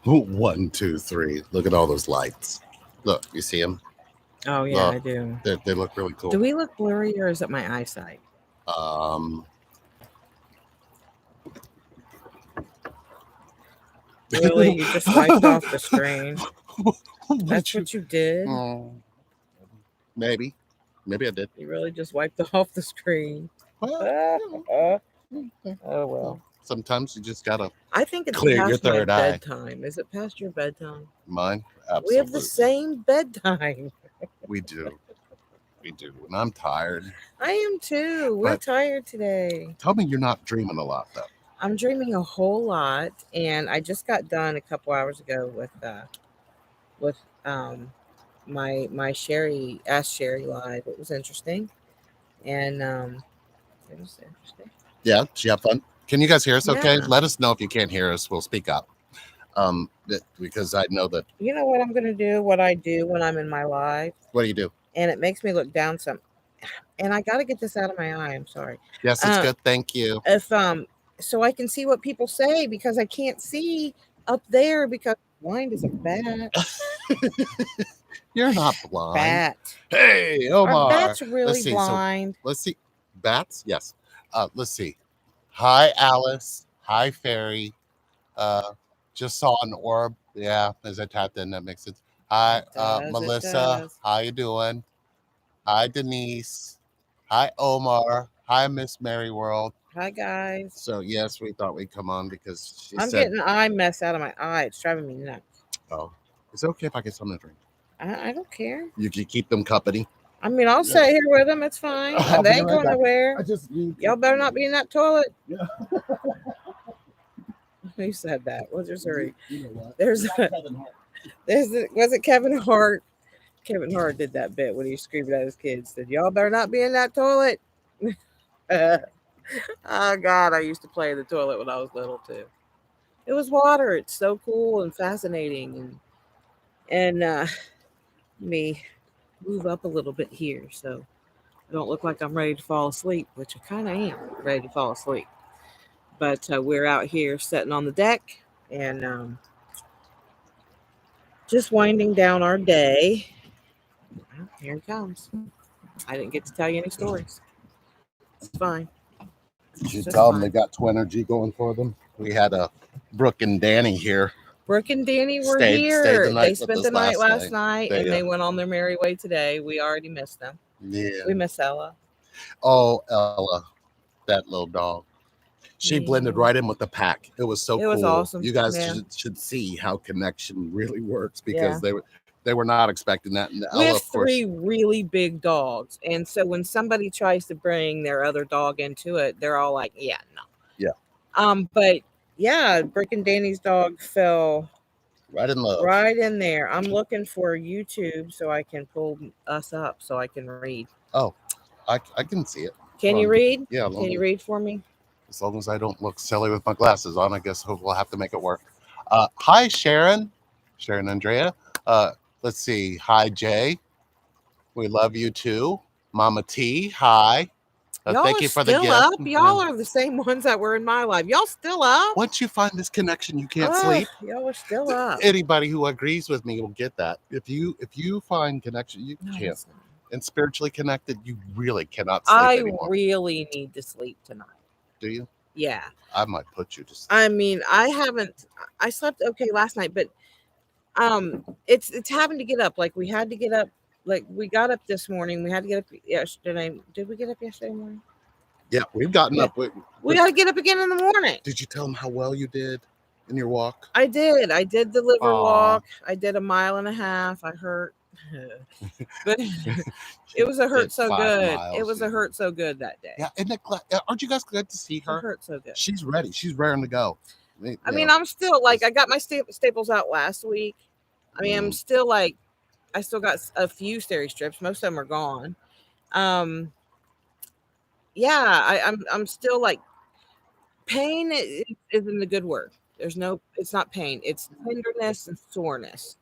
1, 2, 3. Look at all those lights. Look, you see them? Oh yeah, Look, I do. they look really Do cool. we look blurry or is it my eyesight? Um, Really? You just wiped off the screen? That's would you? what you did? Oh, maybe, maybe I did. You really just wiped off the screen? Well, you Oh know, well. sometimes you just gotta I think it's clear your past my third eye. bedtime. Is it past your bedtime? Mine, We have the absolutely. same bedtime. We do, and I'm tired. I am too. We're But tired today. tell me, you're not dreaming a lot, though. I'm dreaming a whole lot, and I just got done a couple hours ago with my Sherry Ask Sherry live. It was interesting, and it was interesting. Yeah, did you have fun? Can you guys hear us? Okay, Yeah. let us know if you can't hear us. We'll speak up. Because I know that. You know what I'm gonna do? What I do when I'm in my live, What do you do? and it makes me look down some. And I got to get this out of my eye. I'm sorry. Yes, it's Uh, good. Thank you. if so I can see what people say because I can't see up there because blind as a bat. You're not blind. Bat. Hey, Are Omar. bats really Let's see. So blind? let's see. Bats? Yes. Let's see. Hi, Alice. Hi, Fairy. Uh, just saw an orb. Yeah, as I tapped in, that makes sense. Hi, It Melissa. does. How you doing? Hi, Denise. Hi, Omar. Hi, Miss Mary World. Hi guys. So yes, we thought we'd come on because she I'm said, getting eye mess out of my eye. It's driving me nuts. "Oh, is it okay if I get something to drink? I don't care. You can keep them company." I mean, I'll Yeah. sit here with them. It's fine. I'll They be ain't right going back. nowhere. I just need. Y'all better not be in that toilet. Yeah. Who said that? What's your story? You know what? There's Not Kevin Hart. was it Kevin Hart? Kevin Hart did that bit when he screamed at his kids. Said, "Y'all better not be in that toilet." Oh God, I used to play in the toilet when I was little too. It was water. It's so cool and fascinating, and let me move up a little bit here so I don't look like I'm ready to fall asleep, which I kind of am ready to fall asleep. But we're out here sitting on the deck and just winding down our day. Well, here he comes. I didn't get to tell you any stories. It's fine. You It's should just tell them fine. they got Twinergy going for them. We had Brooke and Danny here. Brooke and Danny were Stayed the here. night They with spent us the night last last night. night and they went on their merry way today. We already missed them. Yeah. We miss Ella. Oh, Ella, that little dog. She blended Yeah. right in with the pack. It was so It was cool. awesome. You guys Yeah. should see how connection really works Yeah. because they were not expecting that. And We Ella, have of course, three really big dogs. And so when somebody tries to bring their other dog into it, they're all like, yeah, no. yeah, But yeah, Brick and Danny's dog fell right in love. right in there. I'm looking for YouTube so I can pull us up so I can read. Oh, I can see it. Can you read? Yeah, Can you read for me? as long as I don't look silly with my glasses on, I guess we'll have to make it work. Hi, Sharon Andrea. Uh, let's see. Hi, Jay. We love you too. Mama T. Hi. Y'all Thank are you for the still gift. up. Y'all are the same ones that were in my life. Y'all still up? Once you find this connection, you can't Ugh, sleep. y'all are still up. Anybody who agrees with me will get that. If you find connection, you No, can't. that's not. And spiritually connected, you really cannot sleep I anymore. really need to sleep tonight. Do you? Yeah. I might put you to sleep. I mean, I haven't. I slept okay last night, but it's having to get up. Like we had to get up. Like we got up this morning. We had to get up yesterday. Did we get up yesterday morning? Yeah, we've gotten Yeah. up. We got to get up again in the morning. Did you tell them how well you did in your walk? I did. I did the liver Aw. walk. I did a mile and a half. I hurt. But it was a hurt Did so 5 good. miles, It was a yeah. hurt so good that day. Yeah, isn't it aren't you guys glad to see It her? hurt so good. She's ready. She's raring to go. I mean, I'm still like, I got my staples out last week. I mean, I'm still like, I still got a few steri strips. Most of them are gone. Yeah, I'm still like, pain isn't a good word. There's no, it's not pain. It's tenderness and soreness.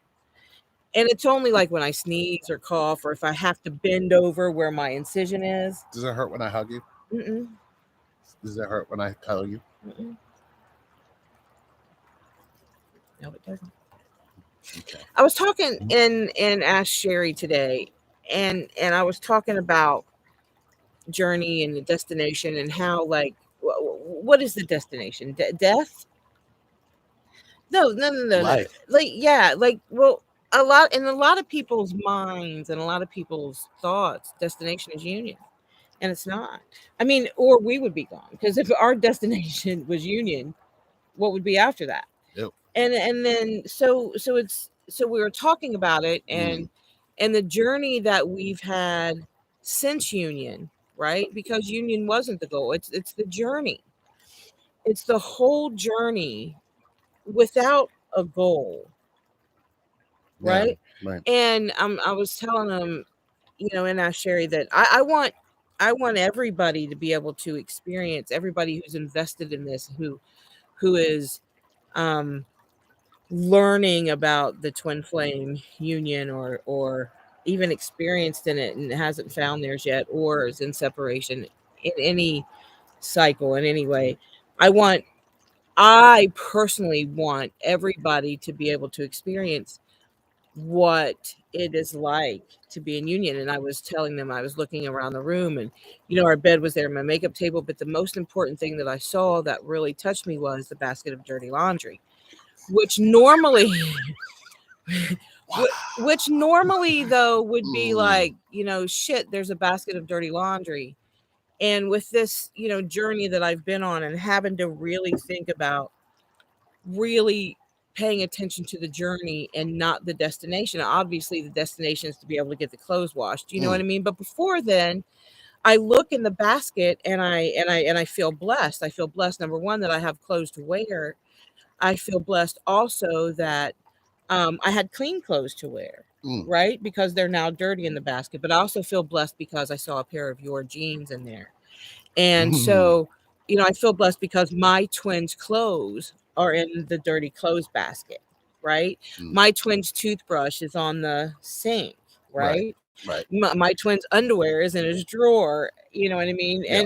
And it's only like when I sneeze or cough or if I have to bend over where my incision is. Does it hurt when I hug you? Mm-mm, Does it hurt when I cuddle you? mm-mm. No, it doesn't. Okay. I was talking in Ask Sherry today, and I was talking about journey and the destination and how like what is the destination? Death? No, no, no, no, no. Life. Like yeah, like well, a lot in a lot of people's minds and a lot of people's thoughts, destination is union, and it's not. I mean, or we would be gone because if our destination was union, what would be after that? Yep. And then so it's so we were talking about it Mm. and the journey that we've had since union, right? Because union wasn't the goal. It's the journey. It's the whole journey without a goal, Yeah. right? Right. And I was telling them, you know, in our Sherry that I want everybody to be able to experience everybody who's invested in this, who is um learning about the twin flame union or even experienced in it and hasn't found theirs yet or is in separation in any cycle in any way. I want I personally want everybody to be able to experience what it is like to be in union. And I was telling them I was looking around the room and our bed was there, my makeup table, but the most important thing that I saw that really touched me was the basket of dirty laundry, which normally which normally though would be Mm. like, shit, there's a basket of dirty laundry. And with this, journey that I've been on and having to really think about really paying attention to the journey and not the destination. Obviously, the destination is to be able to get the clothes washed. You know what Mm. I mean? But before then, I look in the basket and I feel blessed. I feel blessed, number one, that I have clothes to wear. I feel blessed also that I had clean clothes to wear, Mm. right? Because they're now dirty in the basket. But I also feel blessed because I saw a pair of your jeans in there. And Mm. so, I feel blessed because my twins' clothes are in the dirty clothes basket, right? Mm. My twins' toothbrush is on the sink, Right. right? Right. My twins' underwear is in his drawer, you know what I mean? Yeah.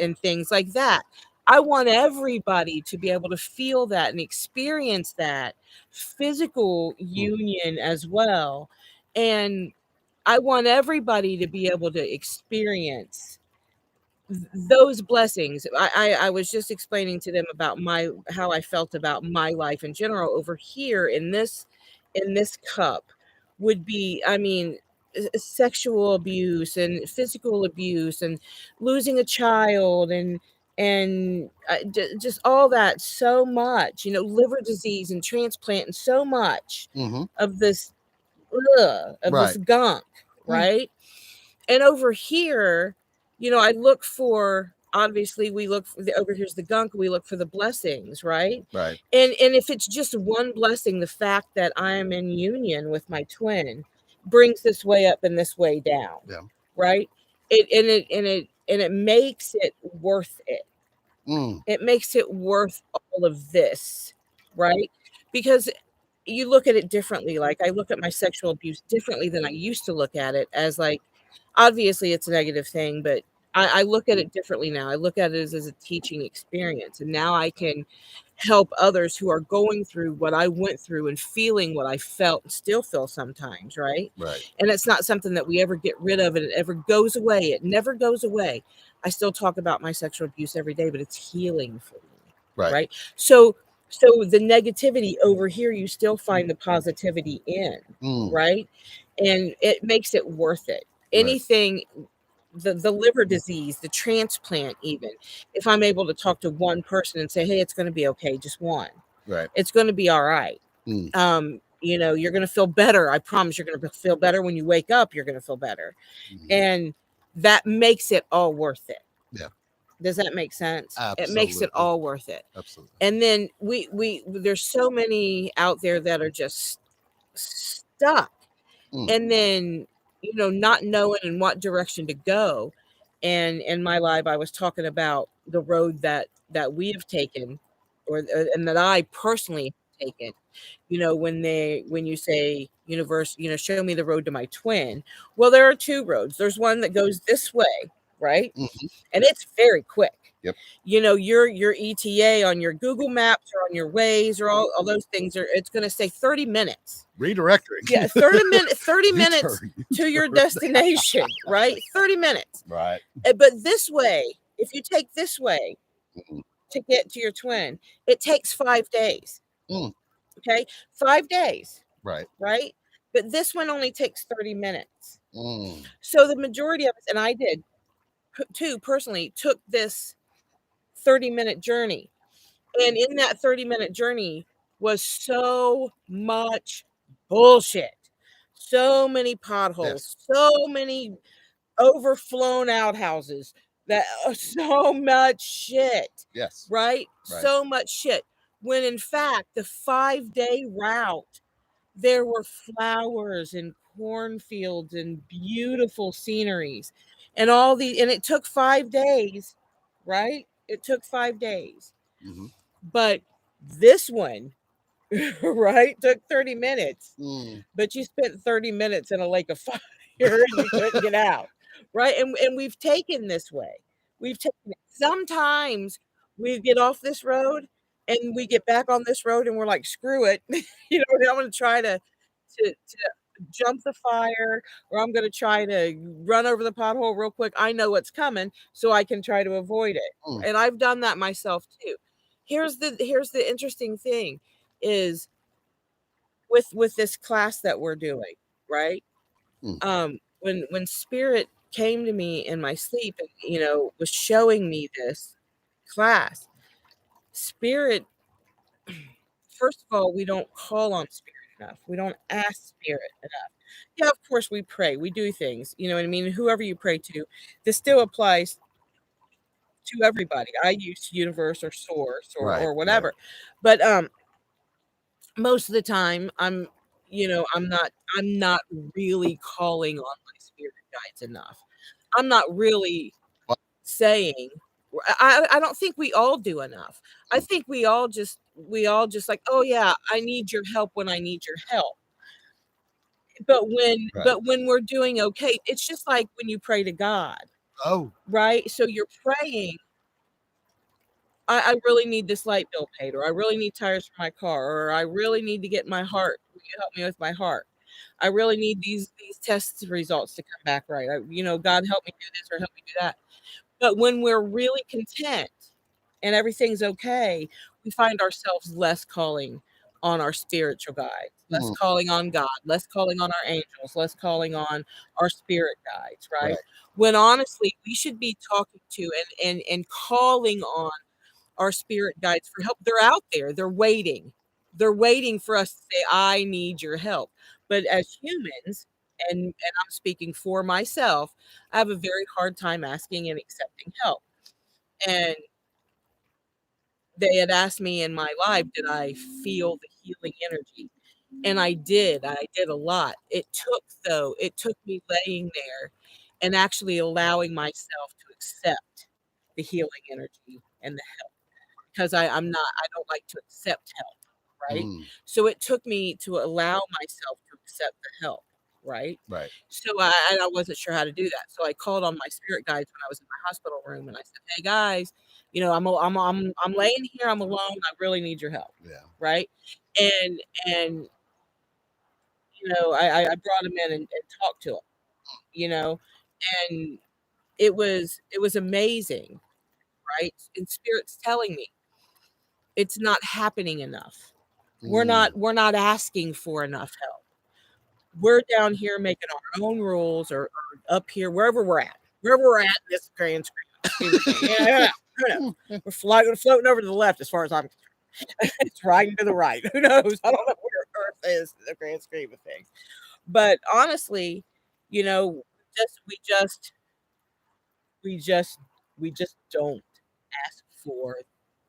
And things like that. I want everybody to be able to feel that and experience that physical Mm. union as well. And I want everybody to be able to experience those blessings. I was just explaining to them about my how I felt about my life in general over here in this cup would be, I mean, sexual abuse and physical abuse and losing a child and just all that so much, liver disease and transplant and so much Mm-hmm. of this of this Right. gunk, Mm. right? And over here, I look for obviously we look for over here's the gunk, we look for the blessings, right? Right. And if it's just one blessing, the fact that I am in union with my twin brings this way up and this way down, Yeah. right? It makes it worth it. Mm. It makes it worth all of this, right? Because you look at it differently. Like I look at my sexual abuse differently than I used to look at it as like, obviously it's a negative thing, but I look at it differently now. I look at it as a teaching experience. And now I can help others who are going through what I went through and feeling what I felt and still feel sometimes, right? Right. And it's not something that we ever get rid of and it ever goes away. It never goes away. I still talk about my sexual abuse every day, but it's healing for me, Right. right? So the negativity over here, you still find the positivity in, Mm. right? And it makes it worth it. Right. Anything, the liver disease, the transplant, even if I'm able to talk to one person and say, hey, it's going to be okay, just one, Right. it's going to be all right. Mm. You're going to feel better. I promise you're going to feel better when you wake up. You're going to feel better. Mhm. And that makes it all worth it. Yeah. Does that make sense? It makes it Absolutely. all worth it. Absolutely. And then we there's so many out there that are just stuck Mm. and then not knowing in what direction to go. And in my life I was talking about the road that we have taken or and that I personally have taken. When you say universe, show me the road to my twin. Well, there are two roads. There's one that goes this way, right? Mhm. And it's very quick. Yep. You know, your ETA on your Google Maps or on your Waze or all those things it's going to say 30 minutes. Redirecting. Yeah, 30 minutes U-turn. to your destination, right? 30 minutes. Right. But this way, if you take this way Mm. to get to your twin, it takes 5 days. Mm. Okay? 5 days, Right. right? But this one only takes 30 minutes. Mm. So the majority of us, and I did too personally, took this 30-minute journey. And in that 30-minute journey was so much bullshit. So many potholes, Yes. so many overflown outhouses, that so much shit, Yes. right? Right. So much shit. When in fact, the 5-day route, there were flowers and cornfields and beautiful sceneries and and it took 5 days, right? It took 5 days. Mm-hmm. But this one, right, took 30 minutes. Mm. But you spent 30 minutes in a lake of fire and you couldn't get out, right? And we've taken this way. We've taken it. Sometimes we get off this road and we get back on this road and we're like, screw it. You know, I'm going to try to jump the fire, or I'm going to try to run over the pothole real quick. I know what's coming, so I can try to avoid it. Mm. And I've done that myself too. Here's the interesting thing is with this class that we're doing, right? Mm. When spirit came to me in my sleep and, you know, was showing me this class, spirit, first of all, we don't call on spirit enough. We don't ask spirit enough. Yeah, of course we pray. We do things, you know what I mean? Whoever you pray to, this still applies to everybody. I use universe or source or Right. Right. whatever. But most of the time I'm not really calling on my spirit guides enough. I'm not really Well, saying, I don't think we all do enough. I mm. think we all just like, oh yeah, I need your help when I need your help. But when Right. but when we're doing okay, it's just like when you pray to God, Oh. right? So you're praying, I really need this light bill paid, or I really need tires for my car, or I really need to get my heart. Will you help me with my heart? I really need these test results to come back right. God help me do this or help me do that. But when we're really content and everything's okay, we find ourselves less calling on our spiritual guides, less Mm. calling on God, less calling on our angels, less calling on our spirit guides, right? Right. When honestly, we should be talking to and calling on our spirit guides for help. They're out there. They're waiting. They're waiting for us to say, I need your help. But as humans, and I'm speaking for myself, I have a very hard time asking and accepting help. And they had asked me in my life, did I feel the healing energy? And I did. I did a lot. It took me laying there and actually allowing myself to accept the healing energy and the help, because I don't like to accept help, right? Mm. So it took me to allow myself to accept the help, right? Right. So I wasn't sure how to do that. So I called on my spirit guides when I was in my hospital room, and I said, "Hey guys, I'm laying here. I'm alone. I really need your help." Yeah. Right? And I brought him in and talked to him. You know, and it was amazing, right? And spirit's telling me it's not happening enough. We're Mm. not we're not asking for enough help. We're down here making our own rules, or up here, wherever we're at in this grand scheme of things. Yeah, who knows? We're floating over to the left as far as I'm concerned. It's riding to the right. Who knows? I don't know where Earth is in the grand scheme of things. But honestly, you know, just we just we just don't ask for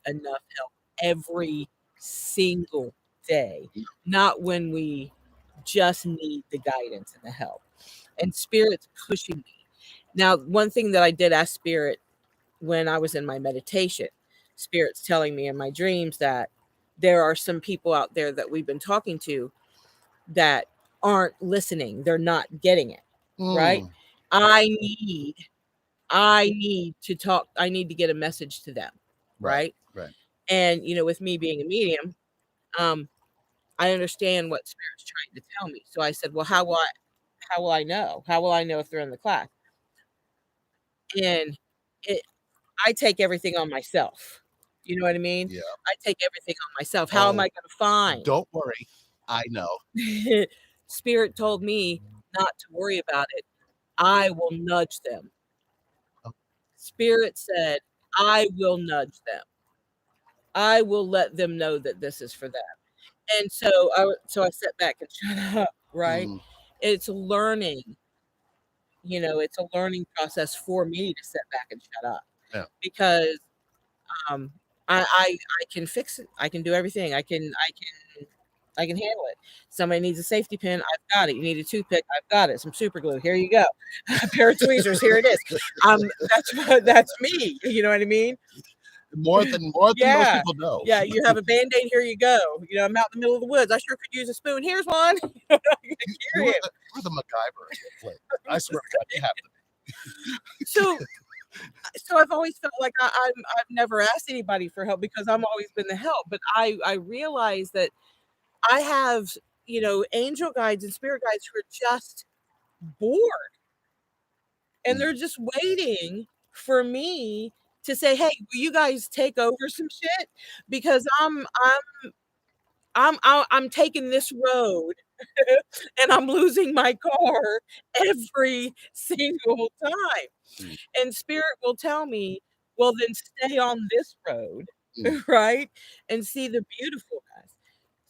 enough help every single day. Not when we just need the guidance and the help. And spirit's pushing me. Now, one thing that I did ask spirit when I was in my meditation, spirit's telling me in my dreams that there are some people out there that we've been talking to that aren't listening. They're not getting it, right? Mm. I need I need to talk. I need to get a message to them, right? Right. And with me being a medium, um, I understand what spirit's trying to tell me. So I said, well, how will I know? How will I know if they're in the class? And it, I take everything on myself. You know what I mean? Yeah. I take everything on myself. How am I Oh, going to find? don't worry. I know. Spirit told me not to worry about it. I will nudge them. Oh. Spirit said, I will nudge them. I will let them know that this is for them. And so I sat back and shut up, right? Mm, It's learning, it's a learning process for me to sit back and shut up yeah. because um I can fix it. I can do everything. I can handle it. Somebody needs a safety pin, I've got it. You need a toothpick, I've got it. Some super glue, here you go. A pair of tweezers, here it is. That's me. You know what I mean? More than most Yeah. people know. Yeah, you have a Band-Aid, here you go. I'm out in the middle of the woods. I sure could use a spoon. Here's one. I'm gonna You carry were it. the MacGyver of the place. I swear to God, you have to. So I've always felt like I've never asked anybody for help because I'm always been the help. But I realize that I have, angel guides and spirit guides who are just bored and they're just waiting for me to say, "Hey, will you guys take over some shit?" Because I'm taking this road and I'm losing my car every single time. Mm, And spirit will tell me, "Well, then stay on this road," mm, right? And see the beautifulness.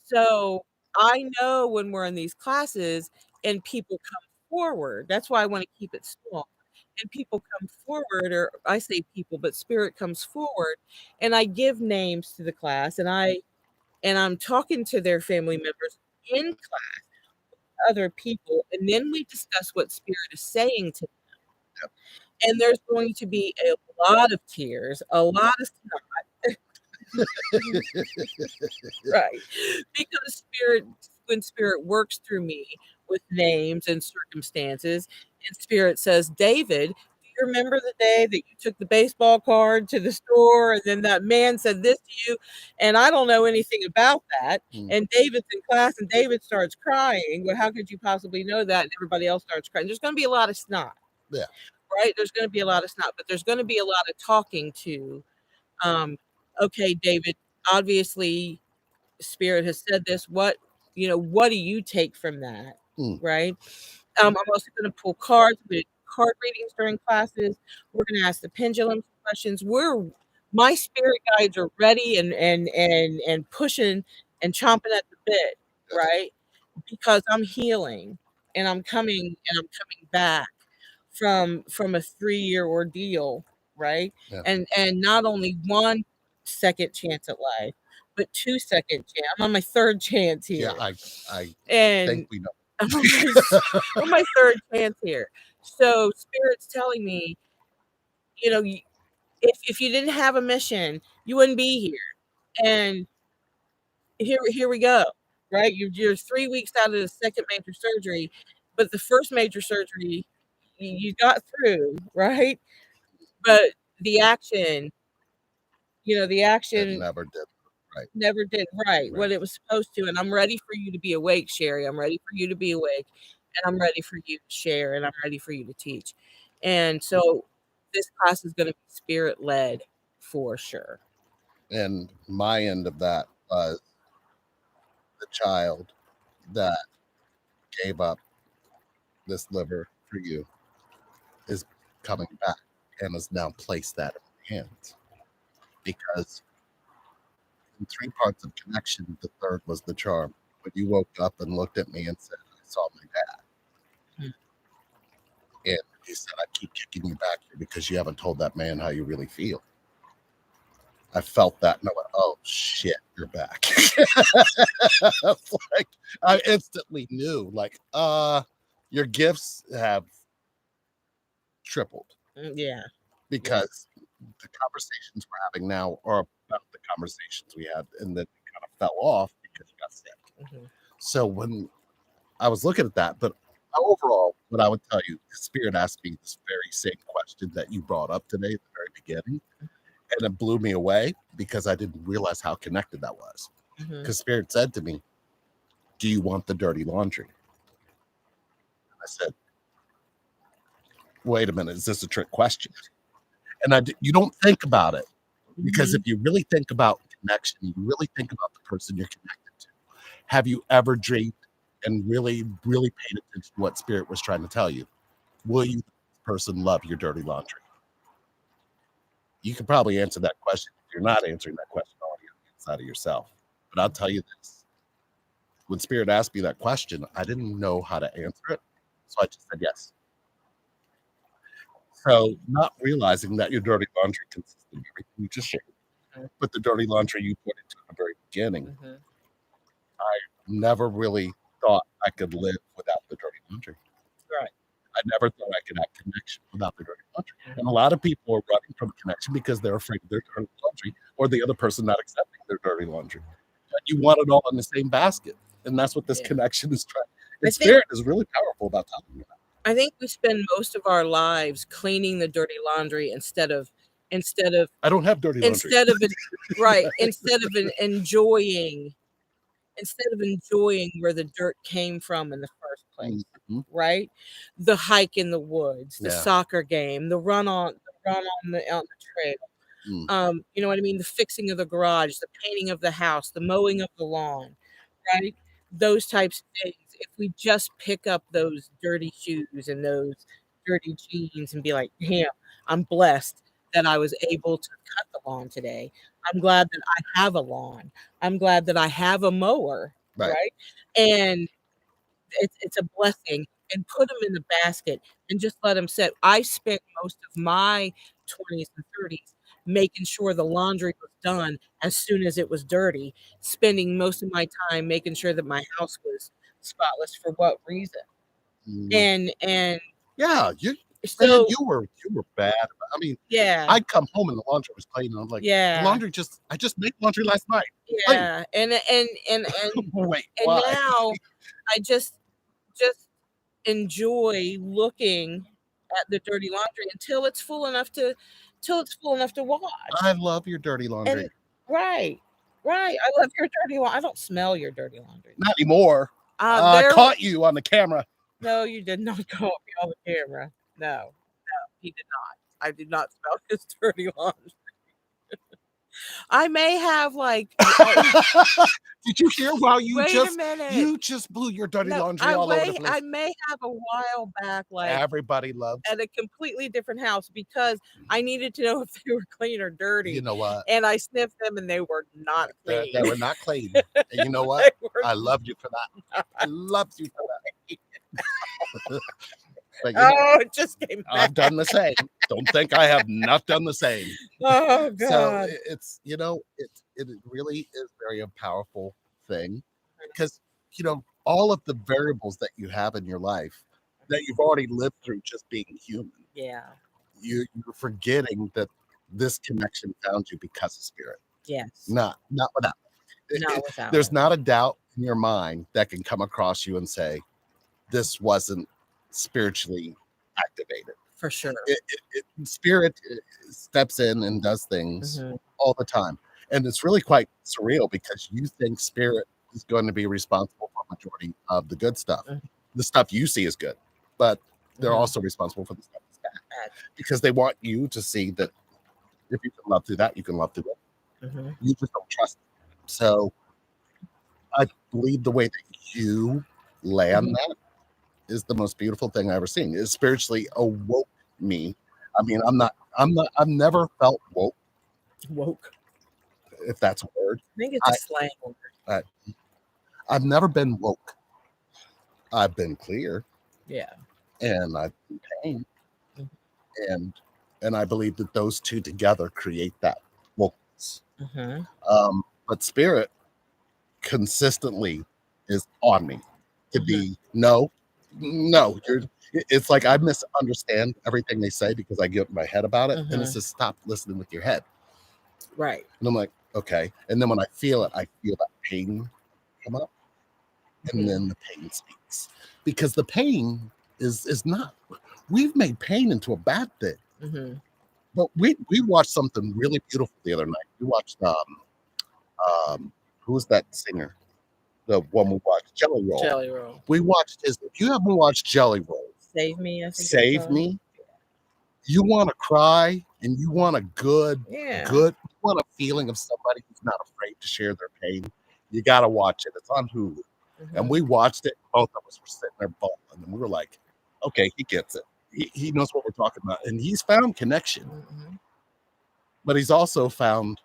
So, I know when we're in these classes and people come forward, that's why I wanna keep it small, and people come forward, or I say people, but spirit comes forward, and I give names to the class, and I'm talking to their family members in class, other people, and then we discuss what spirit is saying to them. And there's going to be a lot of tears, a lot of right, because when spirit works through me with names and circumstances, and spirit says, "David, do you remember the day that you took the baseball card to the store, and then that man said this to you?" And I don't know anything about that, mm. and David's in class, and David starts crying. Well, how could you possibly know that? And everybody else starts crying. There's gonna be a lot of snot, Yeah. right? There's gonna be a lot of snot, but there's gonna be a lot of talking to, um, "Okay, David, obviously spirit has said this. What do you take from that?" Mm, Right? I'm also gonna pull cards. We do card readings during classes. We're gonna ask the pendulum questions. My spirit guides are ready and pushing and chomping at the bit, right? Because I'm healing and I'm coming back from a 3-year ordeal, right? yeah. And not only 1 second chance at life, but 2 second chance. I'm on my 3rd chance Yeah. here. I think And we know. I'm on my 3rd chance here. So spirit's telling me, y if you didn't have a mission, you wouldn't be here. And here we go, right? You're 3 weeks out of the 2nd major surgery, but the 1st major surgery, you got through, right? But the action, the It action never did. Right. never did right Right. what it was supposed to, and I'm ready for you to be awake, Sherry. I'm ready for you to be awake, and I'm ready for you to share, and I'm ready for you to teach. And so this class is gonna be spirit-led for sure. And my end of that was the child that gave up this liver for you is coming back and has now placed that in your hands. Because in 3 parts of connection, the third was the charm. When you woke up and looked at me and said, "I saw my dad," Mm. and he said, "I keep kicking you back here because you haven't told that man how you really feel." I felt that and I went, "Oh shit, you're back." Like I instantly knew, like, your gifts have tripled Yeah, yeah. because the conversations we're having now are about the conversations we had and then kind of fell off because you got sick. Mhm. So when I was looking at that, but overall, what I would tell you, Spirit asked me this very same question that you brought up today at the very beginning, and it blew me away because I didn't realize how connected that was. Mhm. Because Spirit said to me, "Do you want the dirty laundry?" I said, "Wait a minute, is this a trick question?" And you don't think about it because Mhm. if you really think about connection, you really think about the person you're connected to. Have you ever dreamed and really, really paid attention to what Spirit was trying to tell you? Will you, person, love your dirty laundry? You can probably answer that question if you're not answering that question already on the inside of yourself. But I'll tell you this. When Spirit asked me that question, I didn't know how to answer it. So I just said yes. So not realizing that your dirty laundry consists of everything you just shared, Mhm. but the dirty laundry you put into the very beginning, Mhm. I never really thought I could live without the dirty laundry. Right. I never thought I could have connection without the dirty laundry. Mhm. And a lot of people are running from connection because they're afraid of their dirty laundry or the other person not accepting their dirty laundry. But you want it all in the same basket. And that's what this Yeah. connection is trying. I And think Spirit is really powerful about telling you that. I think we spend most of our lives cleaning the dirty laundry instead of I don't have dirty laundry. instead of it right, instead of enjoying where the dirt came from in the first place, Mhm. right? The hike in the woods, the Yeah. soccer game, the run on the trail. Mm. You know what I mean? The fixing of the garage, the painting of the house, the mowing of the lawn, right? Those types of things. If we just pick up those dirty shoes and those dirty jeans and be like, "Damn, I'm blessed that I was able to cut the lawn today. I'm glad that I have a lawn. I'm glad that I have a mower," Right. right? And it's a blessing, and put them in the basket and just let them sit. I spent most of my 20s and 30s making sure the laundry was done as soon as it was dirty, spending most of my time making sure that my house was spotless for what reason? Mhm. And Yeah, man, so you were bad. I mean, yeah, I'd come home and the laundry was clean, and I'm like, the yeah, laundry just I just made laundry last night. It's clean. yeah, and Wait, and why? now I just enjoy looking at the dirty laundry until it's full enough to wash. I love your dirty And laundry. right, right, I love your dirty I don't smell your dirty laundry. Not anymore. I There caught you on the camera. no, you did not call me on the camera. No, no, he did not. I did not smell his dirty laundry. I may have, like, Did you hear how wait a minute. you just blew your dirty No, laundry all over the I place? may have a while back, like, Everybody loves. at a completely different house because I needed to know if they were clean or You dirty, know what? and I sniffed them and they were not They clean. were not clean. And you know what? They were I loved you for that. I not loved you for clean. that. But you know, Oh, it just came I've back. done the same. Don't think I have not done the same. Oh So god. it's it really is very a powerful thing because all of the variables that you have in your life that you've already lived through just being human. Yeah. You're forgetting that this connection found you because of spirit, Yes. not without. Not without There's it. not a doubt in your mind that can come across you and say this wasn't spiritually activated. For sure. Spirit steps in and does things Mhm. all the time, and it's really quite surreal because you think spirit is going to be responsible for majority of the good stuff. Mhm. The stuff you see is good, but they're Mhm. also responsible for the stuff that's bad Bad. because they want you to see that if you can love through that, you can love through it. Mhm. You just don't trust it. So I believe the way that you land Mhm. that is the most beautiful thing I've ever seen. It spiritually awoke me. I mean, I've never felt woke, Woke. if that's a word. I think it's a I, slang word. I I've never been woke. I've been clear Yeah. and I've been pain, Mhm. and I believe that those two together create that wokeness. Mhm. But spirit consistently is on me to Mhm. be no, it's like I misunderstand everything they say because I get in my head about it, and it Mhm. says stop listening with your head. Right. And I'm like, okay. And then when I feel it, I feel that pain come up. and then the pain speaks, because the pain is not. We've made pain into a bad thing. Mm-hmm. But we watched something really beautiful the other night. We watched who was that singer? The one we watched, Jelly Roll. Jelly Roll. We watched his. If you haven't watched Jelly Roll, Save Me. I think Save Me. You want to cry and you want a good. You want a feeling of somebody who's not afraid to share their pain. You got to watch it. It's on Hulu. Mm-hmm. And we watched it. Both of us were sitting there bawling, and we were like, "Okay, he gets it. He knows what we're talking about, and he's found connection, Mm-hmm. but he's also found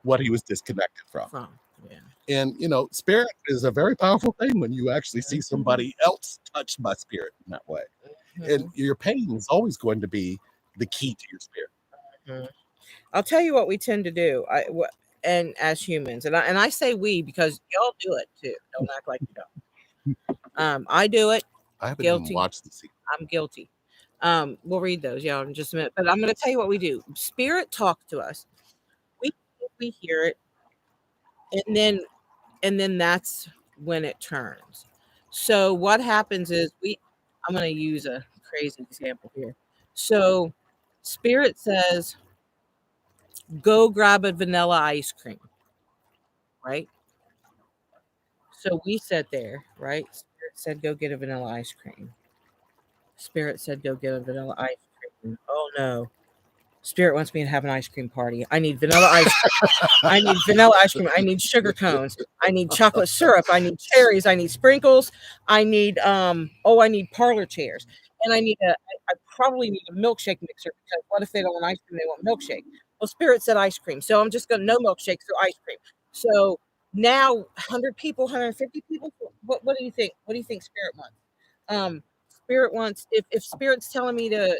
what he was disconnected from." Yeah. And spirit is a very powerful thing when you actually see somebody else touched by spirit in that way. Mm-hmm. And your pain is always going to be the key to your spirit. Mm-hmm. I'll tell you what we tend to do. And as humans, and I say we because y'all do it too. Don't act like you don't. I do it. I haven't even watched the sequel. I'm guilty. We'll read those, y'all, in just a minute. But I'm going to tell you what we do. Spirit talks to us. We hear it, and then that's when it turns. So what happens is I'm going to use a crazy example here. So Spirit says, go grab a vanilla ice cream, right? So we sat there, right? Spirit said, go get a vanilla ice cream. Spirit said, go get a vanilla ice cream. Oh no. Spirit wants me to have an ice cream party. I need vanilla ice cream. I need vanilla ice cream. I need sugar cones. I need chocolate syrup. I need cherries. I need sprinkles. I need I need parlor chairs. And I probably need a milkshake mixer, because what if they don't want ice cream, they want milkshake? Well, Spirit said ice cream. So I'm just gonna no milkshake, so ice cream. So now 100 people, 150 people, what do you think? What do you think Spirit wants? Spirit wants, if Spirit's telling me to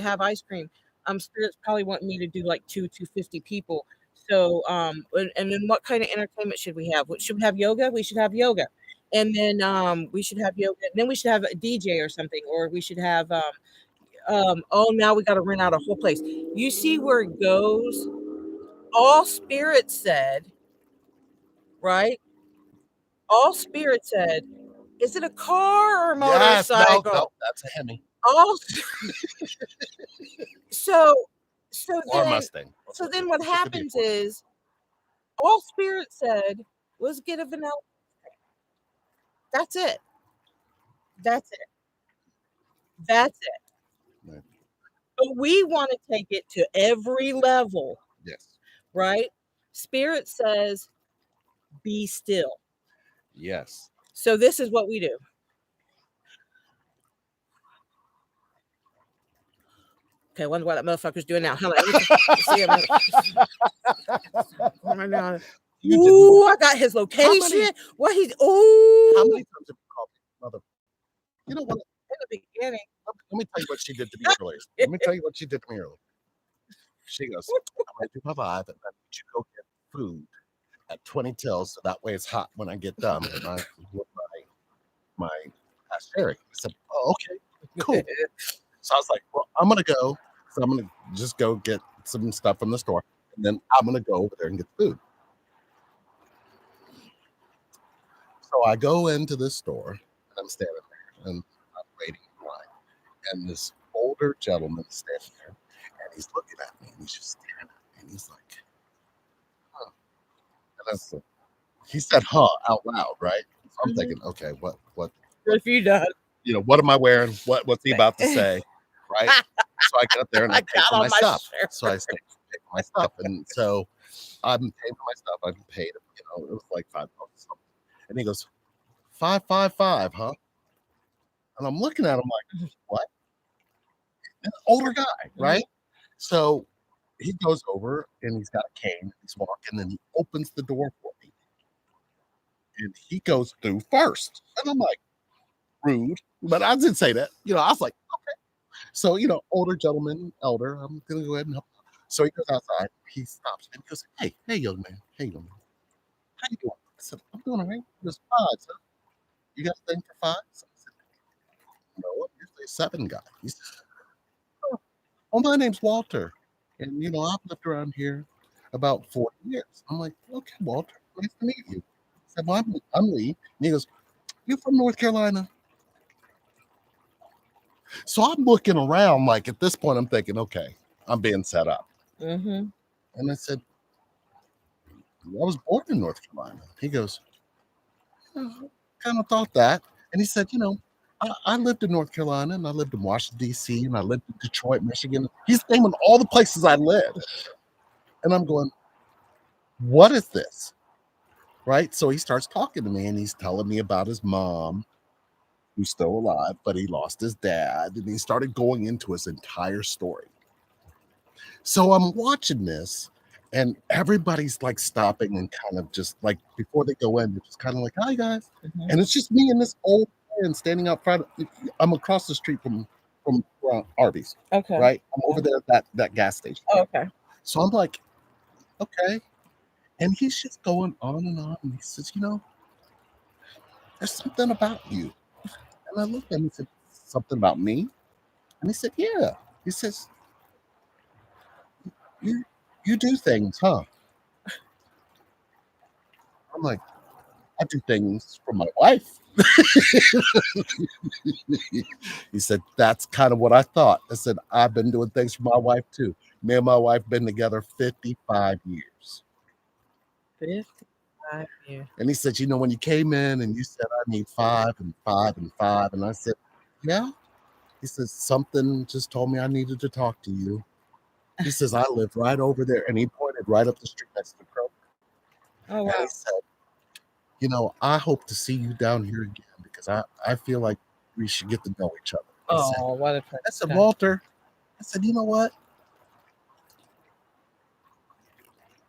have ice cream, Spirit's probably wanting me to do like 250 people. So and then what kind of entertainment should we have? Should we have yoga? We should have yoga. And then we should have yoga. And then we should have a DJ or something, or we should have now we got to rent out a whole place. You see where it goes? All Spirit said, right? All Spirit said, is it a car or a motorcycle? Yes, no, that's a Hemi. All so or then, Mustang. So then what happens is, all Spirit said was get a vanilla. That's it. That's it. That's it. Right. But we want to take it to every level. Yes. Right? Spirit says, be still. Yes. So this is what we do. Okay, wonder what that motherfucker's doing now. Hold on. See him. Ooh, I got his location. What he's How many times have you called me mother? You know what? In the beginning. Let me tell you what she did to me earlier. Let me tell you what she did to me earlier. She goes, I'm going to do my live, and I need you to go get food at 20 till, so that way it's hot when I get done with my sherry. I said, oh, okay, cool. So I was like, well, I'm going to go. So I'm going to just go get some stuff from the store, and then I'm going to go over there and get the food. So I go into this store, and I'm standing there, and I'm waiting in line. And this older gentleman is standing there, and he's looking at me, and he's just staring at me, and he's like, huh. And he said, huh, out loud, right? So I'm thinking, okay, what have you done? What am I wearing? What's he about to say? Right? So I get up there and I pay for my stuff. So I start paying for my stuff. And so I'm paying for my stuff. I'm paid, it was like $5 something. And he goes, 555, huh? And I'm looking at him like, what? An older guy, right? So he goes over and he's got a cane. He's walking and he opens the door for me. And he goes through first. And I'm like, rude. But I didn't say that. I was like, okay. So, older gentleman, elder, I'm going to go ahead and help. So he goes outside. He stops and he goes, hey, young man. Hey, young man. How you doing? I said, I'm doing all right. He goes, 5, sir. You got a thing for 5? So I said, no, I'm usually a 7 guy. He said, oh, my name's Walter. And, I've lived around here about 40 years. I'm like, okay, Walter, nice to meet you. said, well, I'm Lee. And he goes, you from North Carolina? So I'm looking around, like at this point, I'm thinking, okay, I'm being set up. Mm-hmm. And I said, I was born in North Carolina. He goes, oh, kind of thought that. And he said, I lived in North Carolina and I lived in Washington, D.C., and I lived in Detroit, Michigan. He's naming all the places I lived. And I'm going, what is this? Right. So he starts talking to me and he's telling me about his mom, who's still alive, but he lost his dad. And he started going into his entire story. So I'm watching this, and everybody's like stopping and kind of just like before they go in, they're just kind of like, "Hi guys," and it's just me and this old man standing out front. I'm across the street from Arby's. Okay. Right, I'm over there at that gas station. Oh, okay. So I'm like, okay, and he's just going on and on, and he says, there's something about you, and I looked at him and said, something about me, and he said, yeah. He says, you you do things, huh? I'm like, I do things for my wife. He said, that's kind of what I thought. I said, I've been doing things for my wife too. Me and my wife been together 55 years. 55 years. And he said, when you came in and you said, I need 5 and 5 and 5. And I said, yeah. He says, something just told me I needed to talk to you. He says, I live right over there. And he pointed right up the street next to the Kroger. Oh, wow. And he said, I hope to see you down here again because I feel like we should get to know each other. Oh, what a I precious said, guy. Walter, I said, you know what?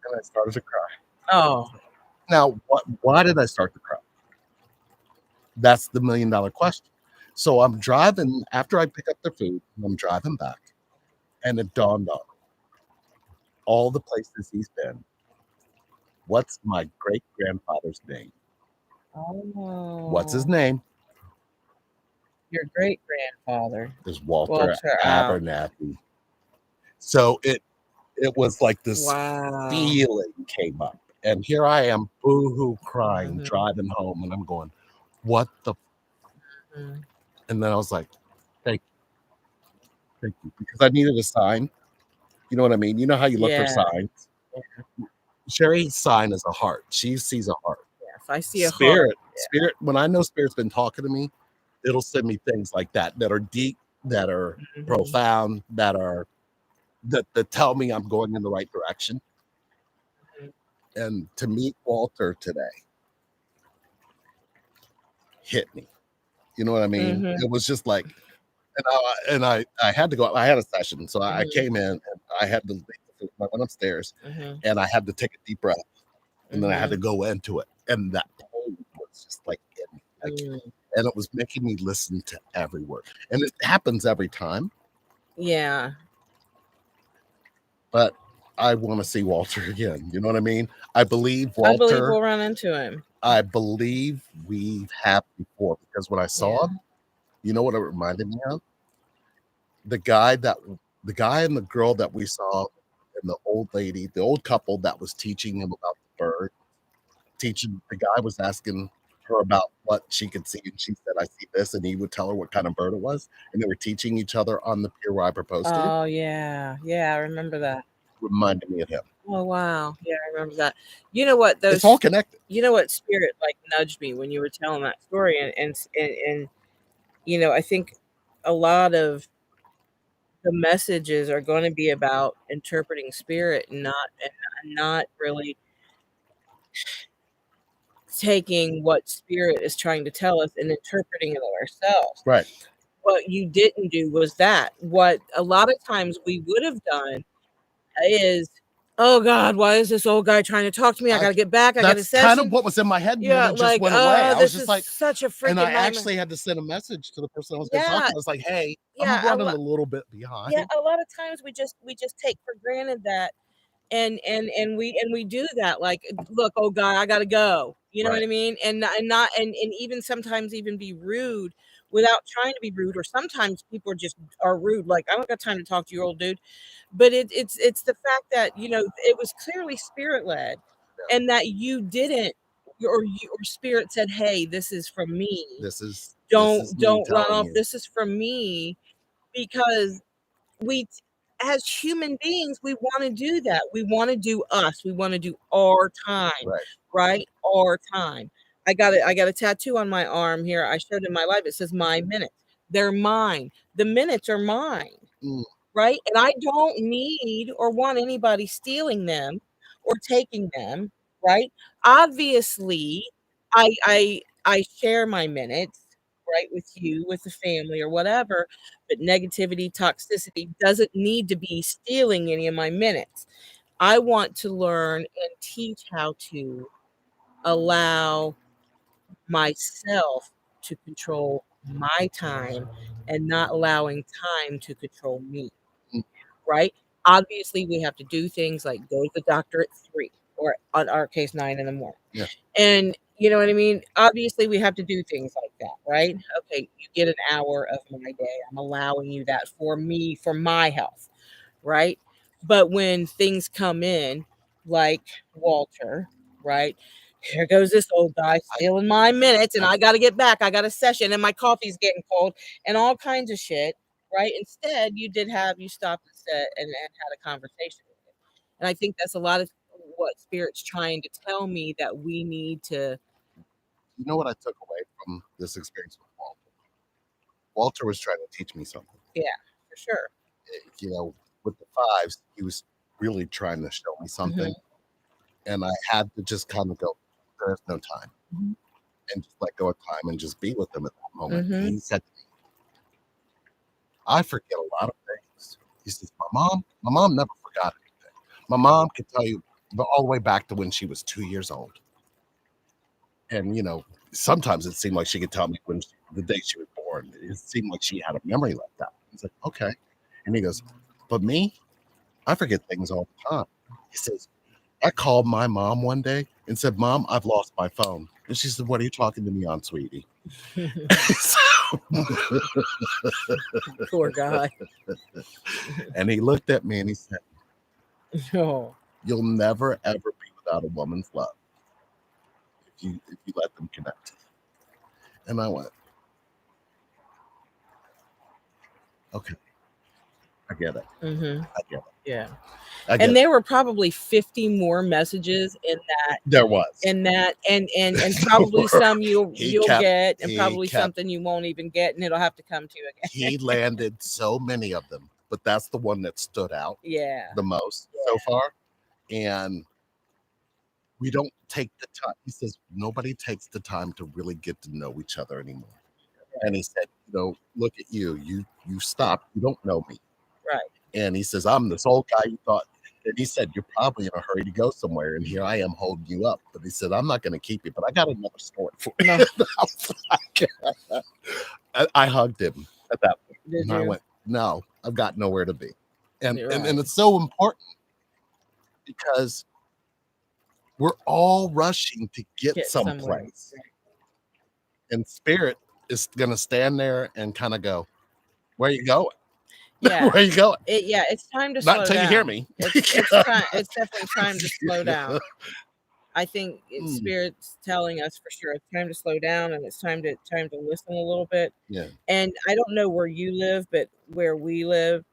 And I started to cry. Oh, Now, why did I start to cry? That's the $1 million question. So I'm driving after I pick up the food, I'm driving back, and it dawned on me all the places he's been. What's my great grandfather's name? What's his oh, name? your great grandfather. Is Walter Walter Abernathy. So it was like this Wow. feeling came up, and here I am, boo-hoo crying, Mhm. driving home, and I'm going, what the? Mhm. And then I was like, thank you, because I needed a sign. You know what I mean? You know how you look for Yeah. signs. Sherry's sign is a heart. She sees a heart. Yeah, if I see a heart, Spirit. When I know Spirit's been talking to me, it'll send me things like that are deep, that are Mhm. profound, that tell me I'm going in the right direction. Mhm. And to meet Walter today hit me. You know what I mean? Mhm. It was just like, I had to go. I had a session, so I Mhm. came in and I had to. I went upstairs Mhm. and I had to take a deep breath, and then I had to Mhm. go into it, and that poem was just like in me, Mm. and it was making me listen to every word, and it happens every time. Yeah. But I want to see Walter again. You know what I mean? I believe I believe Walter. we'll run into him. I believe we have before because when I saw Yeah. him, you know what it reminded me of? The guy and the girl that we saw, and the old lady, the old couple that was teaching him about the bird. The guy was asking her about what she could see, and she said, "I see this," and he would tell her what kind of bird it was, and they were teaching each other on the pier where I proposed to you. Oh, yeah. Yeah, I remember that. Reminded me of him. Oh, wow. Yeah, I remember that. You know what? It's all connected. You know what? Spirit like nudged me when you were telling that story, and I think a lot of the messages are going to be about interpreting spirit and not really taking what spirit is trying to tell us and interpreting it ourselves. Right. What you didn't do was that. What a lot of times we would have done is, "Oh god, why is this old guy trying to talk to me? I gotta get back. I got a That's kind of session." what was in my head, and then Yeah, it just like, went away. I was this just is like, such a and I freaking nightmare. actually had to send a message to the person I was going to talk Yeah, to. I was like, "Hey, yeah, I'm running a little bit behind." yeah, a lot of times we just take for granted that and we do that, like, "Look, old guy, I gotta go." You know what Right. I mean? And even sometimes even be rude without trying to be rude, or sometimes people are rude, like, "I don't got time to talk to you, old dude." But it's the fact that, it was clearly spirit led, Yeah. and that you didn't or spirit said, hey, this is from me. This is me Don't run telling off. you. This is from me. Because we, as human beings, we want to do that. We want to do us. We want to do our time, Right. right? Our time. I got a tattoo on my arm here. I showed in my life. It says my minutes. They're mine. The minutes are mine, Mm, right? And I don't need or want anybody stealing them or taking them, right? Obviously, I share my minutes, right, with you, with the family or whatever, but negativity, toxicity doesn't need to be stealing any of my minutes. I want to learn and teach how to allow myself to control my time and not allowing time to control me, mm, right? Obviously, we have to do things like go to the doctor at 3 or on our case 9 in the morning. yeah. And you know what I mean? Obviously, we have to do things like that, right? Okay, you get an hour of my day. I'm allowing you that for me, for my health, right? But when things come in, like Walter, right? Here goes this old guy I, stealing my minutes, and I, I got to get back. I got a session, and my coffee's getting cold, and all kinds of shit, right? Instead, you stopped and said and had a conversation with him. And I think that's a lot of what Spirit's trying to tell me that we need to, you know what I took away from this experience with Walter? Walter was trying to teach me something. yeah, for sure. You know, with the fives, he was really trying to show me something, Hmm. and I had to just kind of go, "There's no time," and just let go of time and just be with him at that moment. And Hmm. he said, "I forget a lot of things." He says, my mom never forgot anything. My mom could tell you all the way back to when she was 2 years old, and sometimes it seemed like she could tell me the day she was born. It seemed like she had a memory like that. He's like, okay, and he goes, but me, I forget things all the time. He says, I called my mom one day and said, Mom, I've lost my phone. And she said, what are you talking to me on, sweetie? So- Poor guy. and he looked at me and he said, Oh, you'll never, ever be without a woman's love if you let them connect. And I went, okay, I get it. hmm. I get it. Yeah. I get And it. there were probably 50 more messages There was. and There probably were. some you'll get and He probably kept something you won't even get and it'll have to come to you again. he landed so many of them, but that's the one that stood out Yeah. the most so far. And we don't take the time. He says nobody takes the time to really get to know each other anymore. And he said, look at you. You stopped. You don't know me. Right. And he says, I'm this old guy you thought. And he said, you're probably in a hurry to go somewhere. And here I am holding you up. But he said, I'm not going to keep you, but I got another story for you. No. I was like, I hugged him at that point. Did And I you? went, no, I've got nowhere to be. And, You're and, right. and it's so important because we're all rushing to get Somewhere. someplace. And spirit is going to stand there and kind of go, where are you going? Yeah. Where are you going? It's time to Not slow until down. you hear me. It's definitely time to slow down. I think Spirit's telling us for sure it's time to slow down and it's time to listen a little bit. Yeah. And I don't know where you live, but where we live,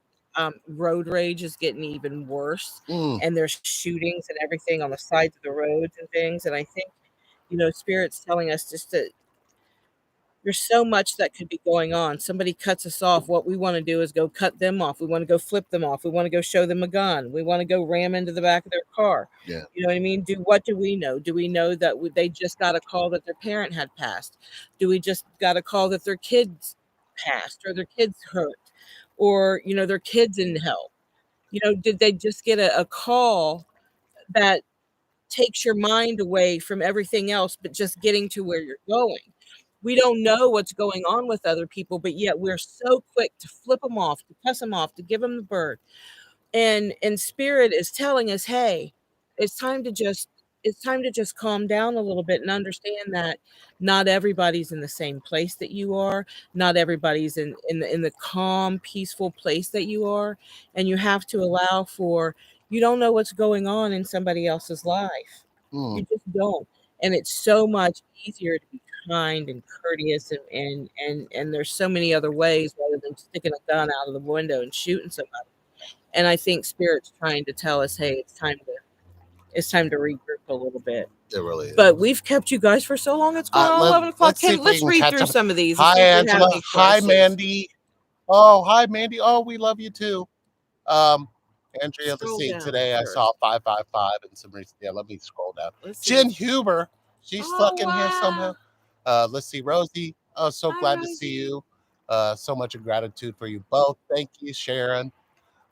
road rage is getting even worse. And there's shootings and everything on the sides of the roads and things. And I think, Spirit's telling us just to, there's so much that could be going on. Somebody cuts us off. What we want to do is go cut them off. We want to go flip them off. We want to go show them a gun. We want to go ram into the back of their car. Yeah. You know what I mean? What do we know? Do we know that they just got a call that their parent had passed? Do we just got a call that their kids passed or their kids hurt or, their kids in hell? Did they just get a call that takes your mind away from everything else, but just getting to where you're going? We don't know what's going on with other people, but yet we're so quick to flip them off, to cuss them off, to give them the bird. And Spirit is telling us, hey, it's time to just calm down a little bit and understand that not everybody's in the same place that you are. Not everybody's in the calm, peaceful place that you are. And you have to allow for, you don't know what's going on in somebody else's life. You just don't. and it's so much easier to be kind and courteous, and there's so many other ways rather than sticking a gun out of the window and shooting somebody. And I think Spirit's trying to tell us, hey, it's time to regroup a little bit. It really is. But we've kept you guys for so long. It's going on 11 o'clock. Let's see if we Let's can read catch through up. some of these. Hi, Angela. Hi, questions. Mandy. Oh, hi, Mandy. Oh, we love you too. Andrea, let's Scroll see. down Today I first. saw 555 and some reason. Yeah, let me scroll down. Let's see. Jen Huber. She's stuck in here wow. somehow. Let's see. Rosie. Oh, so Hi, glad to Rosie. see you. So much of gratitude for you both. Thank you, Sharon.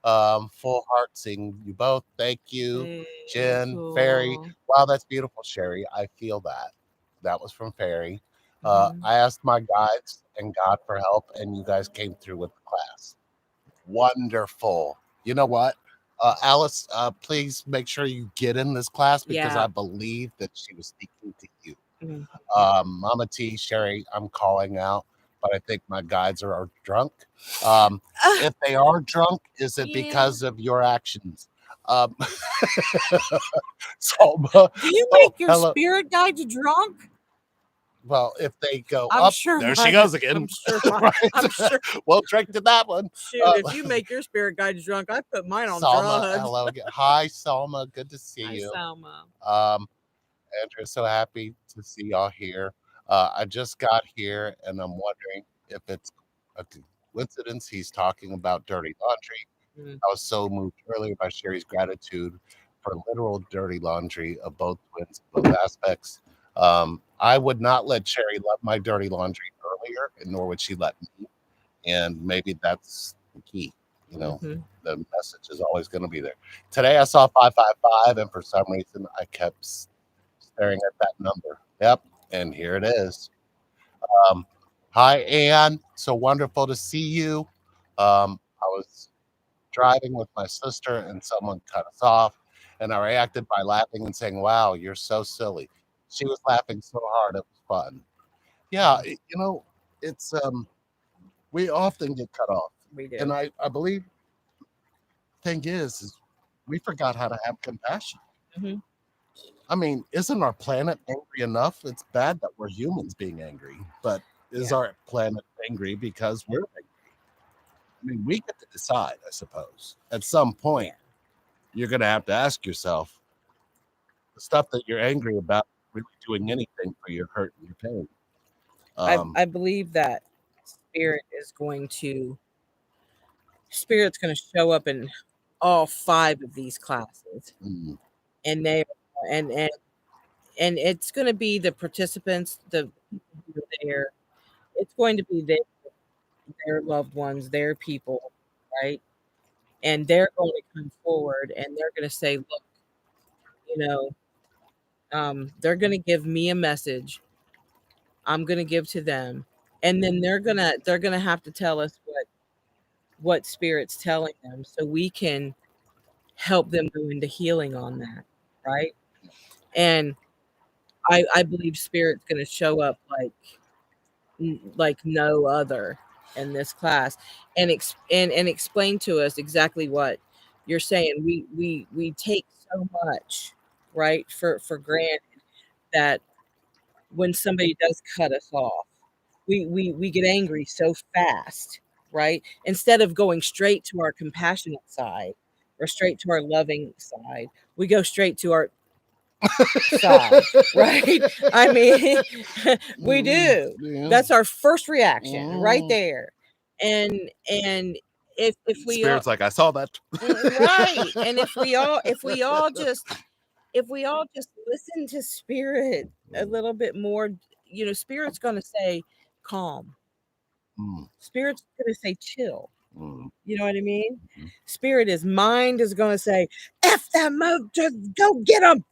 Full heart seeing you both. Thank you, Hey, Jen, cool. Fairy. Wow, that's beautiful, Sherry. I feel that. That was from Fairy. I asked my guides and God for help, and you guys came through with the class. Wonderful. You know what? Alice, please make sure you get in this class because Yeah. I believe that she was speaking to you. Mhm. Mama T, Sherry, I'm calling out, but I think my guides are drunk. If they are drunk, is it Yeah. because of your actions? Salma, Do you oh, make your hello. spirit guides drunk? Well, if they go I'm up, sure there she mine- goes again. I'm sure. Right? I'm sure. We'll drink to that one. Shoot, if you make your spirit guides drunk, I put mine on Salma, drugs. hello again. Hi, Salma. Good to see Hi, you. Salma. Andrew, so happy to see y'all here. I just got here, and I'm wondering if it's a coincidence he's talking about dirty laundry. I was so moved earlier by Sherry's gratitude for literal dirty laundry of both twins, both aspects. I would not let Sherry love my dirty laundry earlier, and nor would she let me. And maybe that's the key. You know, the message is always going to be there. Today I saw 555, and for some reason I kept staring at that number. Yep, and here it is. Hi, Anne. So wonderful to see you. I was driving with my sister, and someone cut us off, and I reacted by laughing and saying, "Wow, you're so silly." She was laughing so hard, it was fun. Yeah, it's we often get cut off, We do. and I believe thing is we forgot how to have compassion. I mean, isn't our planet angry enough? It's bad that we're humans being angry, but is our planet angry because we're angry? I mean, we get to decide, I suppose. At some point, you're going to have to ask yourself, the stuff that you're angry about really doing anything for your hurt and your pain. I believe that Spirit's going to show up in all 5 of these classes, and they and it's going to be the participants, the people who are there. It's going to be their loved ones, their people, right? And they're going to come forward, and they're going to say, "Look, you know, they're going to give me a message. I'm going to give to them, and then they're gonna have to tell us what Spirit's telling them, so we can help them go into healing on that, right?" And I believe Spirit's going to show up like no other in this class, and explain to us exactly what you're saying. We take so much, right, for granted, that when somebody does cut us off, we get angry so fast, right? Instead of going straight to our compassionate side or straight to our loving side, we go straight to our side, right? I mean, we do. That's our first reaction right there. And if we Spirit's like, I saw that. right, and if we all just listen to Spirit a little bit more, Spirit's going to say calm. Spirit's going to say chill. You know what I mean? Mind is going to say, F them, just go get them.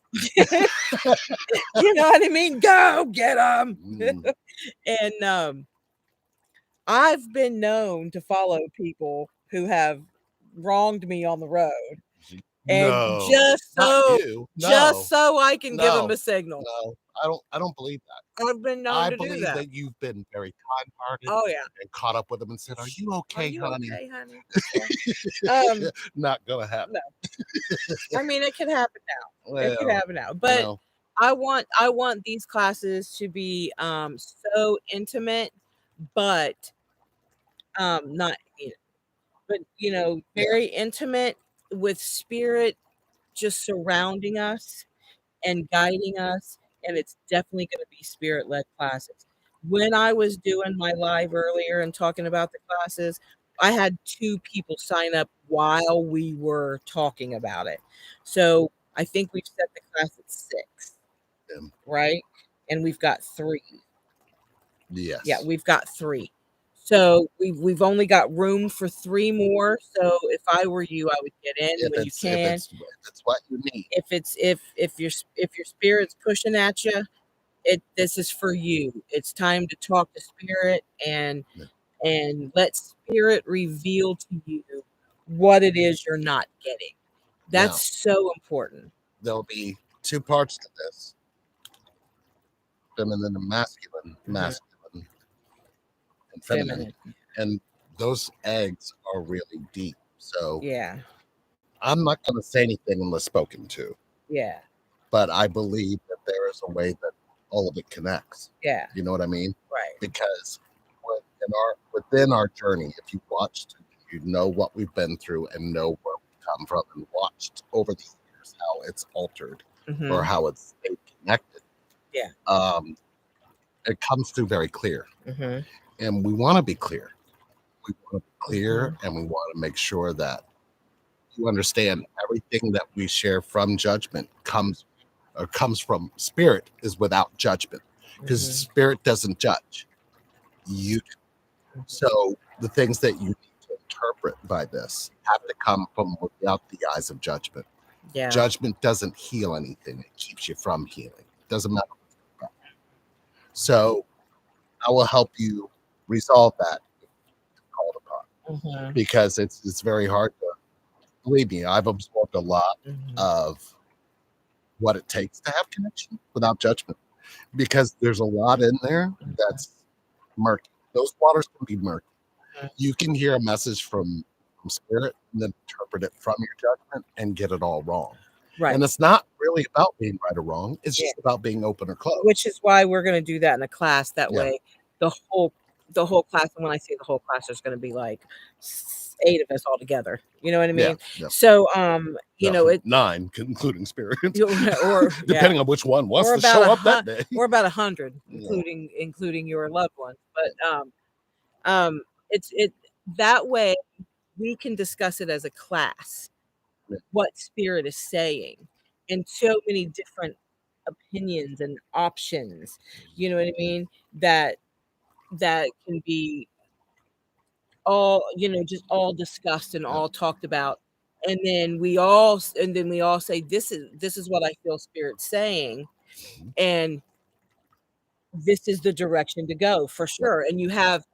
You know what I mean? Go get them. And I've been known to follow people who have wronged me on the road. And just so I can give them a signal. No, I don't believe that. I've been known to do that. I believe that you've been very kind-hearted. Oh, yeah. And caught up with them and said, "Are you okay, honey?" Okay, honey? Not gonna happen. No. I mean, it could happen now. Well, It could happen now. But I want these classes to be so intimate, but not but Yeah. very intimate with spirit just surrounding us and guiding us, and it's definitely going to be spirit-led classes. When I was doing my live earlier and talking about the classes, I had 2 people sign up while we were talking about it. So, I think we've set the class at 6, Um, right? And we've got 3. Yeah, yes. we've got 3. So, we've only got room for 3 more, so if I were you, I would get in If when you it's if can. it's if it's what you need. If your spirit's pushing at you, this is for you. It's time to talk to spirit and let spirit reveal to you what it is you're not getting. Now, That's so important. there'll be 2 parts to this: feminine and masculine, Mhm. masculine and feminine. Feminine. And those eggs are really deep. So Yeah. I'm not going to say anything unless spoken to, Yeah. but I believe that there is a way that all of it connects. Yeah. You know what I mean? Right. Because within our journey, if you watched, you know what we've been through and know where we've come from and watched over the years how it's altered or Mhm. how it's stayed connected. Yeah. It comes through very clear, Mhm. and we want to be clear. We want to be clear, Mhm. and we want to make sure that you understand everything that we share from judgment comes from spirit is without judgment, because Mhm. spirit doesn't judge you. So the things that you need to interpret by this have to come from without the eyes of judgment. Yeah. Judgment doesn't heal anything; it keeps you from healing. Doesn't matter. So I will help you resolve that if called upon, Mhm. because it's very hard to believe me. I've absorbed a lot Mhm. of what it takes to have connection without judgment, because there's a lot in there that's murky. Those waters can be murky. Mhm. You can hear a message from spirit and then interpret it from your judgment and get it all wrong. Right. And it's not really about being right or wrong. It's Yeah. just about being open or Which closed. is why we're gonna do that in a class. That Yeah. way, the whole the whole class, and when I say the whole class, there's gonna be like 8 of us all together. You know what I Yeah. mean? Yeah. So, No, it 9, including spirit, or yeah, depending on which one wants or to about show up that day. or about 100, Yeah. including your loved ones. But um, it that way we can discuss it as a class, Yeah. what spirit is saying, and so many different opinions and options. You know what I mean? That can be all, just all discussed and Yeah. all talked about. And then we all say, this is what I feel spirit saying, Mhm. and this is the direction to go for Yep. sure. And you have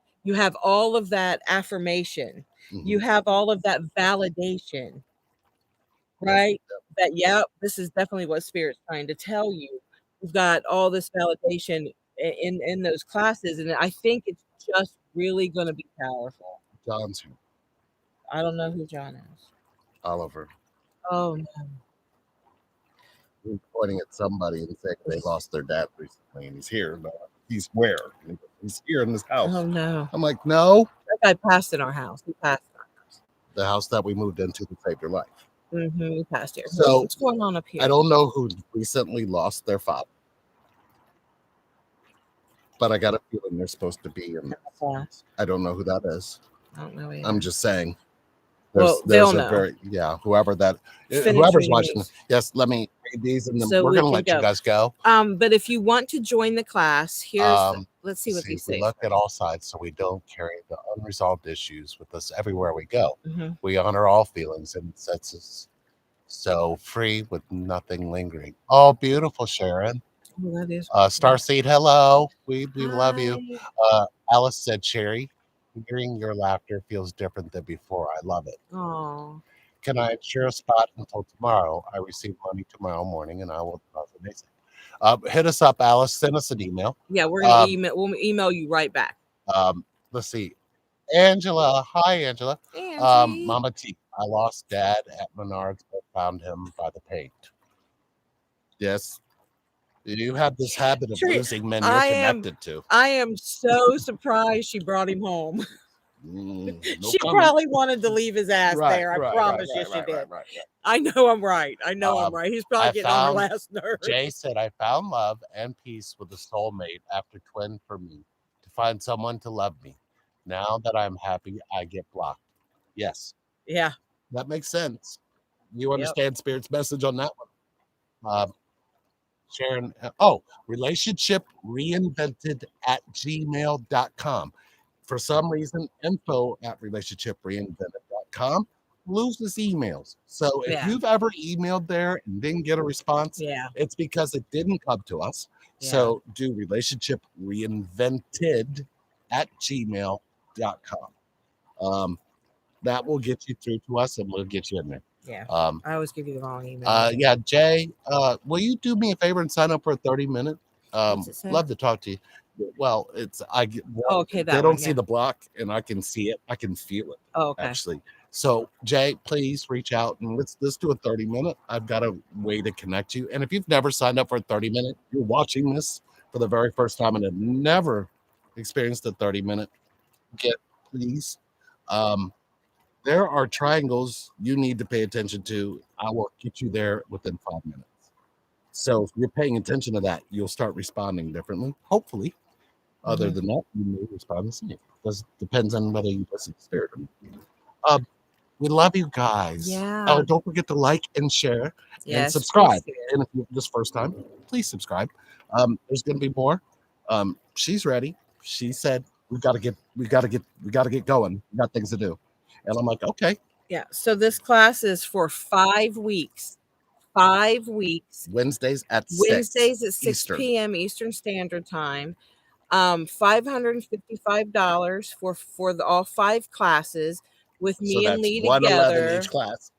all of that affirmation. You Mhm. have all of that validation, Yep. right? That, yeah, this is definitely what spirit's trying to tell you. We've got all this validation in those classes, and I think it's just really going to be powerful. John's here. I don't know who John is. Oliver. Oh no. He's pointing at somebody and saying they lost their dad recently, and he's here. No, he's where? He's here in this house. Oh no. I'm like, no, That guy passed in our house. He passed in our house. the house that we moved into that saved your life. He passed here. So What's going on up I here? don't know who recently lost their father, but I got a feeling they're supposed to be in this. Class. I don't know who that is. I don't know either. I'm just saying. Well, There's they'll a know. very whoever that Finish whoever's reading watching. these Yes, let me read these and then so we're we gonna can let you go. guys go. But if you want to join the class, let's see what See, these we say. look at all sides so we don't carry the unresolved issues with us everywhere we go. Mhm. We honor all feelings and it sets us so free with nothing lingering. Oh, beautiful, Sharon. Oh, that is. Starseed, hello. We love you. Hi. Alice said, Sherry, hearing your laughter feels different than before. I love it. Oh. Can I share a spot until tomorrow? I receive money tomorrow morning and I will deposit Mason. Hit us up, Alice. Send us an email. Yeah, we'll email you right back. Let's see. Angela. Hi, Angela. Angie. Mama T. I lost dad at Menards, but found him by the paint. Yes. You have this habit of Tree- losing men you're I am connected to. I am so surprised she brought him home. No She comment. probably wanted to leave his ass there. I promise you she did. Right. I know I'm right. I know I'm right. He's probably I getting on her found- last nerve. Jay said, I found love and peace with a soulmate after twin for me to find someone to love me. Now that I'm happy, I get blocked. Yes, Yeah. that makes sense. You understand Spirit's message on that one. Sharon, relationship reinvented at gmail.com. For some reason, info at relationshipreinvented.com loses emails. So if Yeah. you've ever emailed there and didn't get a response, Yeah. it's because it didn't come to us. Yeah. So do relationship reinvented at gmail.com. That will get you through to us and we'll get you in there. Yeah. I always give you the wrong email. Yeah, Jay, will you do me a favor and sign up for a 30-minute? What's it say? Love to talk to you. Well, it's okay, they don't see the block and I can see it. I can feel it. Oh, okay. Actually. So Jay, please reach out and let's do a 30-minute. I've got a way to connect you. And if you've never signed up for a 30-minute, you're watching this for the very first time and have never experienced a 30-minute, please. There are triangles you need to pay attention to. I will get you there within 5 minutes. So if you're paying attention to that, you'll start responding differently. Hopefully. Other than that, you may respond the same. It depends on whether you listen to Spirit or not. We love you guys. Yeah. Oh, don't forget to like and share and subscribe. And if you're this first time, please subscribe. There's going to be more. She's ready. She said we got to get going. We got things to do. And I'm like, okay. Yeah. So this class is for 5 weeks. 5 weeks. Wednesdays at 6 p.m. Eastern Standard Time. $555 for all 5 classes with me and Lee together. Each class.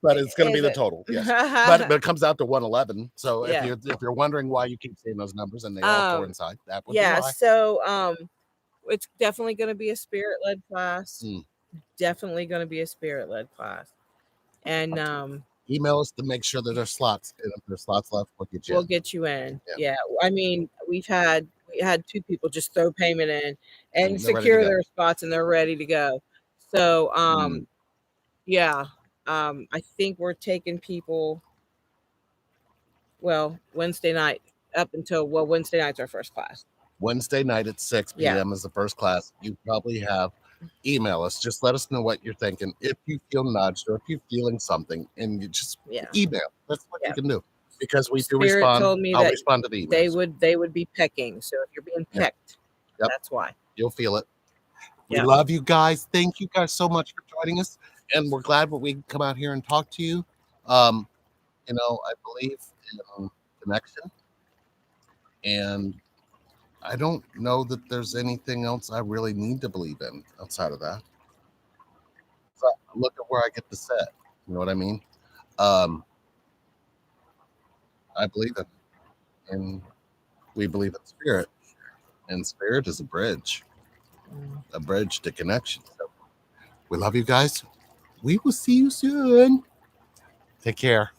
But it's going to be the total. Yes. but it comes out to 111. So if you're wondering why you keep seeing those numbers and they all coincide, that would be why. So it's definitely going to be a spirit-led class. Definitely going to be a spirit-led class. And email us to make sure that there's slots. And if there's slots left, we'll get you in. Yeah. I mean, we had 2 people just throw payment in and secure their spots and they're ready to go. So I think we're taking people Wednesday night up until Wednesday night's our first class. Wednesday night at 6 p.m. is the first class. You probably have email us. Just let us know what you're thinking. If you feel nudged or if you're feeling something, and you just email. That's what you can do. Because we do respond. Told me I'll respond to the emails. They would be pecking. So if you're being pecked, that's why. You'll feel it. We love you guys. Thank you guys so much for joining us. And we're glad that we can come out here and talk to you. I believe in connection. And I don't know that there's anything else I really need to believe in outside of that. So look at where I get the set. You know what I mean? I believe it. And we believe in spirit. And spirit is a bridge to connection. So we love you guys. We will see you soon. Take care.